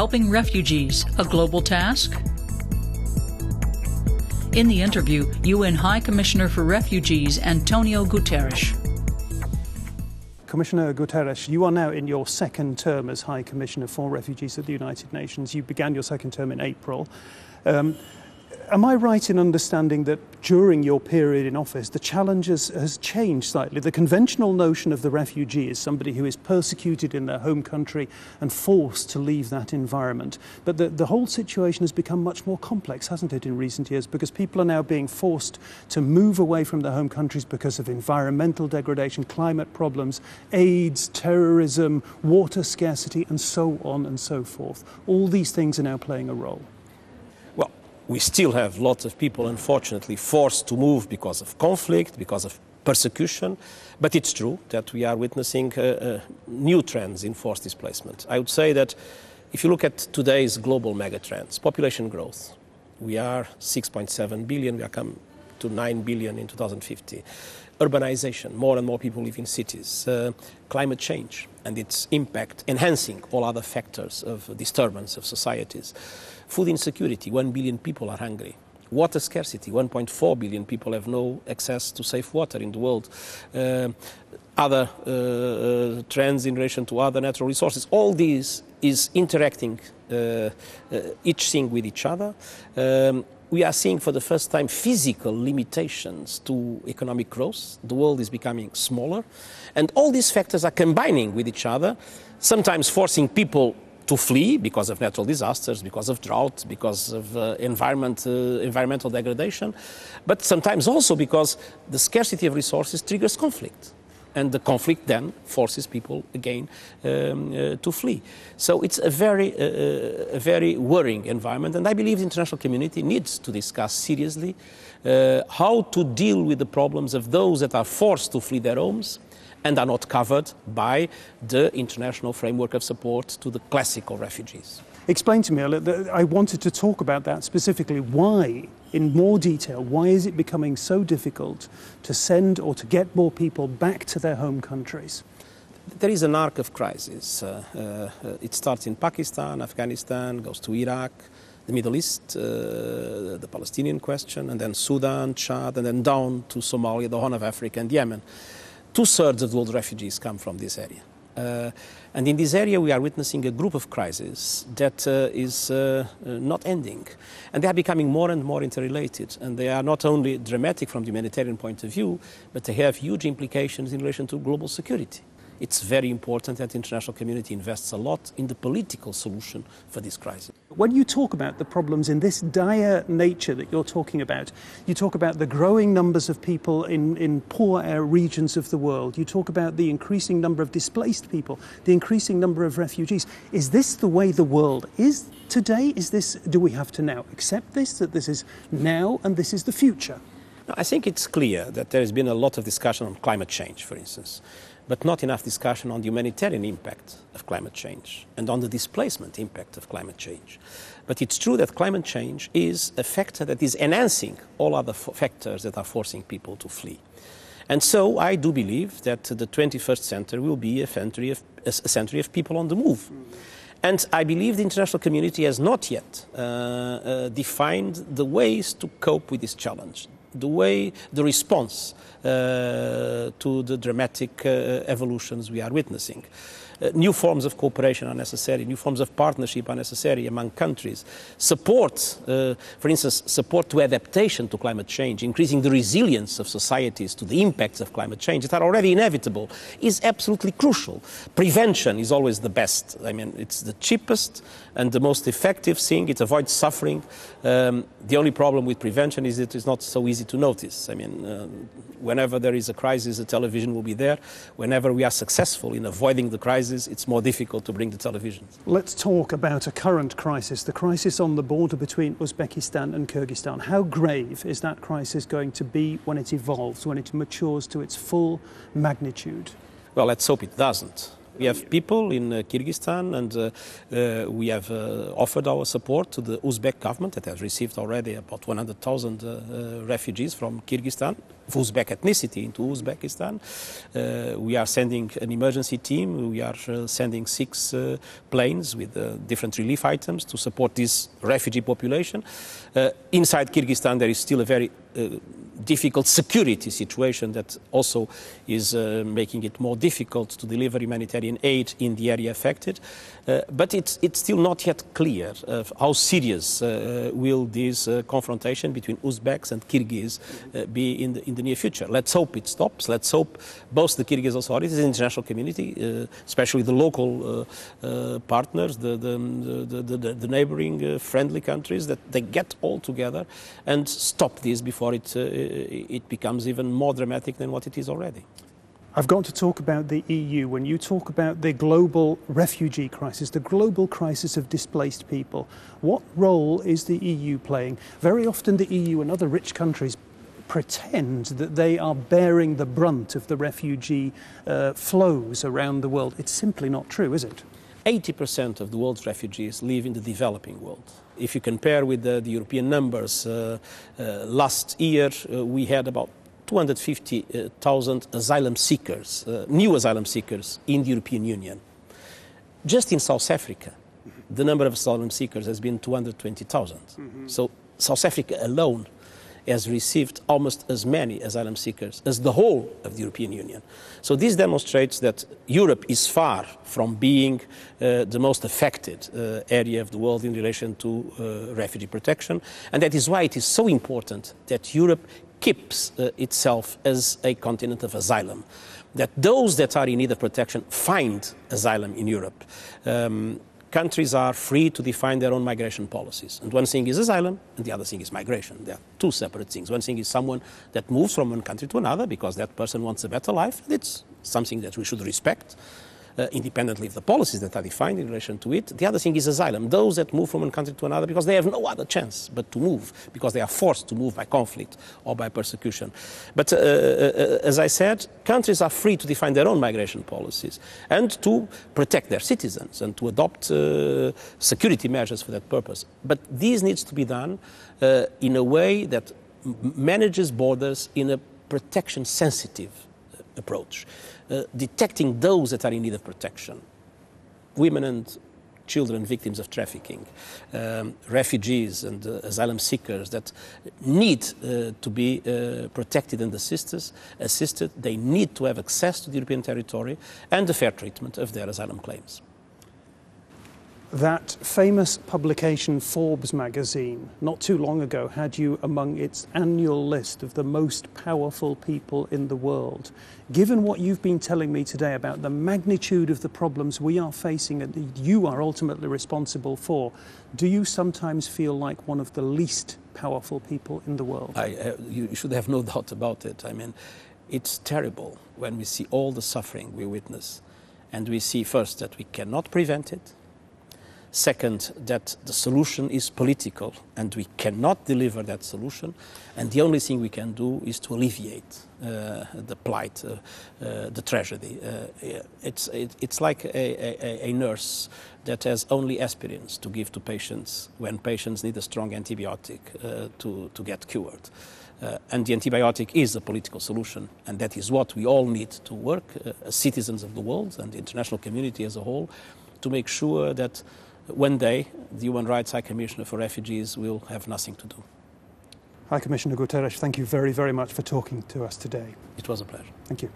Helping refugees, a global task? In the interview, UN High Commissioner for Refugees, Antonio Guterres. Commissioner Guterres, you are now in your second term as High Commissioner for Refugees at the United Nations. You began your second term in April. Am I right in understanding that during your period in office, the challenge has changed slightly? The conventional notion of the refugee is somebody who is persecuted in their home country and forced to leave that environment. But the whole situation has become much more complex, hasn't it, in recent years? Because people are now being forced to move away from their home countries because of environmental degradation, climate problems, AIDS, terrorism, water scarcity, and so on and so forth. All these things are now playing a role. We still have lots of people, unfortunately, forced to move because of conflict, because of persecution. But it's true that we are witnessing new trends in forced displacement. I would say that if you look at today's global megatrends, population growth, we are 6.7 billion, we are come to 9 billion in 2050. Urbanization, more and more people live in cities. Climate change and its impact, enhancing all other factors of disturbance of societies. Food insecurity, 1 billion people are hungry. Water scarcity, 1.4 billion people have no access to safe water in the world. Other trends in relation to other natural resources. All these is interacting each thing with each other. We are seeing for the first time physical limitations to economic growth. The world is becoming smaller. And all these factors are combining with each other, sometimes forcing people to flee because of natural disasters, because of drought, because of environmental degradation, but sometimes also because the scarcity of resources triggers conflict. And the conflict then forces people again to flee. So it's a very worrying environment, and I believe the international community needs to discuss seriously how to deal with the problems of those that are forced to flee their homes and are not covered by the international framework of support to the classical refugees. Explain to me, I wanted to talk about that specifically. Why, in more detail, why is it becoming so difficult to send or to get more people back to their home countries? There is an arc of crisis. It starts in Pakistan, Afghanistan, goes to Iraq, the Middle East, the Palestinian question, and then Sudan, Chad, and then down to Somalia, the Horn of Africa, and Yemen. 2/3 of the world refugees come from this area. And in this area we are witnessing a group of crises that is not ending. And they are becoming more and more interrelated. And they are not only dramatic from the humanitarian point of view, but they have huge implications in relation to global security. It's very important that the international community invests a lot in the political solution for this crisis. When you talk about the problems in this dire nature that you're talking about, you talk about the growing numbers of people in poor regions of the world, you talk about the increasing number of displaced people, the increasing number of refugees. Is this the way the world is today? Do we have to now accept this, that this is now and this is the future? I think it's clear that there has been a lot of discussion on climate change, for instance, but not enough discussion on the humanitarian impact of climate change and on the displacement impact of climate change. But it's true that climate change is a factor that is enhancing all other factors that are forcing people to flee. And so I do believe that the 21st century will be a century of people on the move. And I believe the international community has not yet defined the ways to cope with this challenge. The response to the dramatic evolutions we are witnessing. New forms of cooperation are necessary, new forms of partnership are necessary among countries. Support, for instance, support to adaptation to climate change, increasing the resilience of societies to the impacts of climate change that are already inevitable, is absolutely crucial. Prevention is always the best. I mean, it's the cheapest and the most effective thing. It avoids suffering. The only problem with prevention is that it's not so easy to notice. I mean, whenever there is a crisis, the television will be there. Whenever we are successful in avoiding the crisis, it's more difficult to bring the television. Let's talk about a current crisis, the crisis on the border between Uzbekistan and Kyrgyzstan. How grave is that crisis going to be when it evolves, when it matures to its full magnitude? Well, let's hope it doesn't. We have people in Kyrgyzstan, and we have offered our support to the Uzbek government that has received already about 100,000 refugees from Kyrgyzstan, of Uzbek ethnicity, into Uzbekistan. We are sending an emergency team. We are sending 6 planes with different relief items to support this refugee population. Inside Kyrgyzstan, there is still a very difficult security situation that also is making it more difficult to deliver humanitarian aid in the area affected. But it's still not yet clear how serious will this confrontation between Uzbeks and Kyrgyz be in the near future. Let's hope it stops. Let's hope both the Kyrgyz authorities and the international community, especially the local partners, the neighboring friendly countries, that they get all together and stop this before it becomes even more dramatic than what it is already. I've got to talk about the EU. When you talk about the global refugee crisis, the global crisis of displaced people, what role is the EU playing? Very often the EU and other rich countries pretend that they are bearing the brunt of the refugee flows around the world. It's simply not true, is it? 80% of the world's refugees live in the developing world. If you compare with the European numbers, last year we had about 250,000 asylum seekers, new asylum seekers in the European Union. Just in South Africa, the number of asylum seekers has been 220,000. So South Africa alone has received almost as many asylum seekers as the whole of the European Union. So this demonstrates that Europe is far from being the most affected area of the world in relation to refugee protection. And that is why it is so important that Europe keeps itself as a continent of asylum, that those that are in need of protection find asylum in Europe. Countries are free to define their own migration policies. And one thing is asylum, and the other thing is migration. They are two separate things. One thing is someone that moves from one country to another because that person wants a better life. And it's something that we should respect, independently of the policies that are defined in relation to it. The other thing is asylum. Those that move from one country to another because they have no other chance but to move, because they are forced to move by conflict or by persecution. But as I said, countries are free to define their own migration policies and to protect their citizens and to adopt security measures for that purpose. But this needs to be done in a way that manages borders in a protection-sensitive approach. Detecting those that are in need of protection, women and children victims of trafficking, refugees and asylum seekers that need to be protected and assisted. They need to have access to the European territory and the fair treatment of their asylum claims. That famous publication, Forbes magazine, not too long ago, had you among its annual list of the most powerful people in the world. Given what you've been telling me today about the magnitude of the problems we are facing and that you are ultimately responsible for, do you sometimes feel like one of the least powerful people in the world? You should have no doubt about it. I mean, it's terrible when we see all the suffering we witness, and we see first that we cannot prevent it. Second, that the solution is political and we cannot deliver that solution. And the only thing we can do is to alleviate the plight, the tragedy. It's like a nurse that has only aspirins to give to patients when patients need a strong antibiotic to get cured. And the antibiotic is a political solution, and that is what we all need to work as citizens of the world and the international community as a whole to make sure that one day the Human Rights High Commissioner for Refugees will have nothing to do. High Commissioner Guterres, thank you very, very much for talking to us today. It was a pleasure. Thank you.